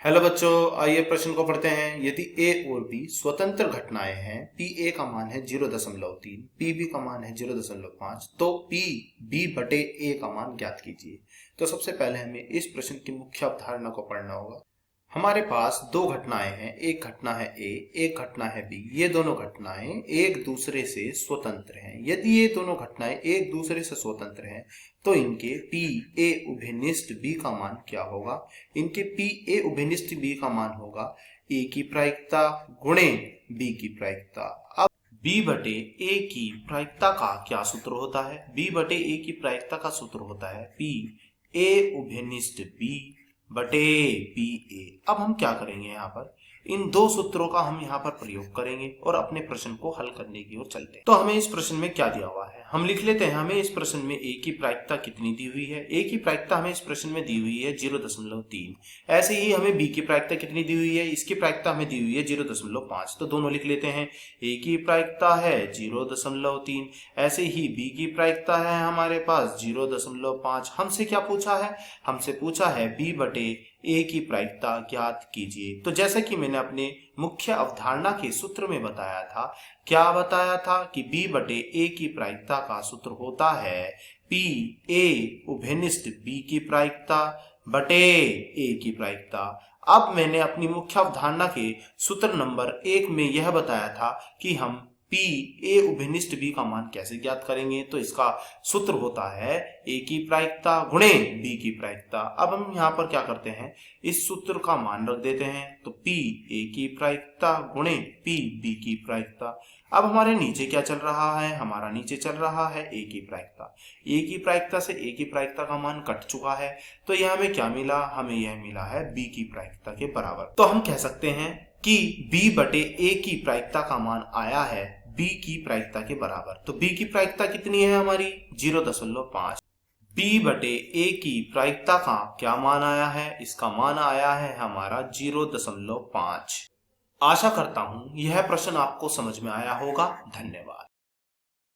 Hello बच्चों, आइए प्रश्न को पढ़ते हैं। यदि ए और बी स्वतंत्र घटनाएं हैं, पी ए का मान है 0.3, पी बी का मान है 0.5, तो पी बी बटे ए का मान ज्ञात कीजिए। तो सबसे पहले हमें इस प्रश्न की मुख्य अवधारणा को पढ़ना होगा। हमारे पास दो घटनाएं हैं, एक घटना है ए, एक घटना है बी। ये दोनों घटनाएं एक दूसरे से स्वतंत्र हैं। यदि ये दोनों घटनाएं एक दूसरे से स्वतंत्र हैं तो इनके पी ए उभयनिष्ठ बी का मान क्या होगा? इनके पी ए उभयनिष्ठ बी का मान होगा ए की प्रायिकता गुणे बी की प्रायिकता। अब बी बटे ए की प्रायिकता का क्या सूत्र होता है? बी बटे ए की प्रायिकता का सूत्र होता है पी ए उभयनिष्ठ बी बटे पी ए। अब हम क्या करेंगे, यहाँ पर इन दो सूत्रों का हम यहाँ पर प्रयोग करेंगे और अपने प्रश्न को हल करने की ओर चलते हैं। तो हमें इस प्रश्न में क्या दिया हुआ है हम लिख लेते हैं। हमें इस प्रश्न में ए की प्रायिकता कितनी दी हुई है? ए की प्रायिकता हमें इस प्रश्न में दी हुई है 0.3। ऐसे ही हमें बी की प्रायिकता कितनी दी हुई है? इसकी प्रायिकता हमें दी हुई है 0.5। तो दोनों लिख लेते हैं। ए की प्रायिकता है 0.3, ऐसे ही बी की प्रायिकता है हमारे पास 0.5। हमसे क्या पूछा है? हमसे पूछा है बी बटे ए की प्रायिकता ज्ञात कीजिए। तो जैसे कि मैंने अपने मुख्य अवधारणा के सूत्र में बताया था, क्या बताया था कि बी बटे ए की प्रायिकता का सूत्र होता है पी ए उभयनिष्ठ बी की प्रायिकता बटे ए की प्रायिकता। अब मैंने अपनी मुख्य अवधारणा के सूत्र नंबर 1 में यह बताया था कि हम पी ए उभयनिष्ठ बी का मान कैसे ज्ञात करेंगे। तो इसका सूत्र होता है ए की प्रायिकता गुणे बी की प्रायिकता। अब हम यहाँ पर क्या करते हैं, इस सूत्र का मान रख देते हैं। तो पी ए की प्रायिकता गुणे पी बी की प्रायिकता। अब हमारे नीचे क्या चल रहा है? हमारा नीचे चल रहा है ए की प्रायिकता। ए की प्रायिकता से ए की प्रायिकता का मान कट चुका है, तो यह हमें क्या मिला? हमें यह मिला है बी की प्रायिकता के बराबर। तो हम कह सकते हैं कि बी बटे ए की प्रायिकता का मान आया है बी की प्रायिकता के बराबर। तो बी की प्रायिकता कितनी है हमारी? 0.5। बी बटे ए की प्रायिकता का क्या मान आया है? इसका मान आया है हमारा 0.5। आशा करता हूं यह प्रश्न आपको समझ में आया होगा। धन्यवाद।